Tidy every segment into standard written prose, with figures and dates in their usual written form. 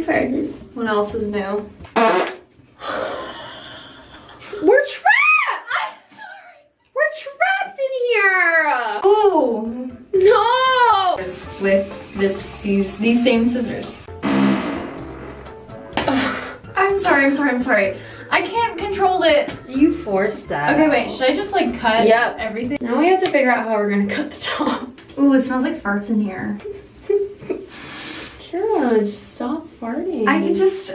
farted. What else is new? We're trapped! I'm sorry. We're trapped in here! Ooh! No! With these same scissors. I'm sorry. I can't control it. You forced that. Okay, wait, should I just like cut everything? Now we have to figure out how we're gonna cut the top. Ooh, it smells like farts in here. Kira, just stop farting. I can just,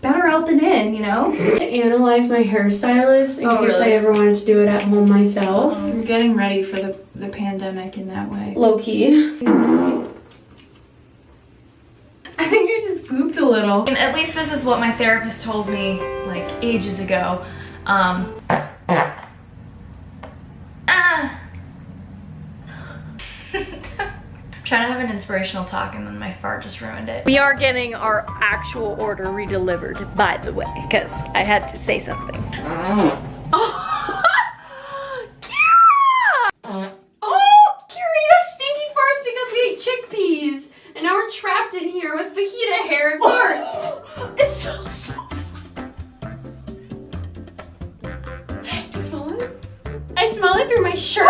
better out than in, you know? To analyze my hairstylist in case really? I ever wanted to do it at home myself. I'm getting ready for the pandemic in that way. Low key. I think I just pooped a little. And at least this is what my therapist told me like ages ago. Trying to have an inspirational talk and then my fart just ruined it. We are getting our actual order redelivered, by the way, because I had to say something. Oh, Oh, Kira, you have stinky farts because we ate chickpeas. And now we're trapped in here with fajita hair and farts. it smells so. Do you smell it? I smell it through my shirt.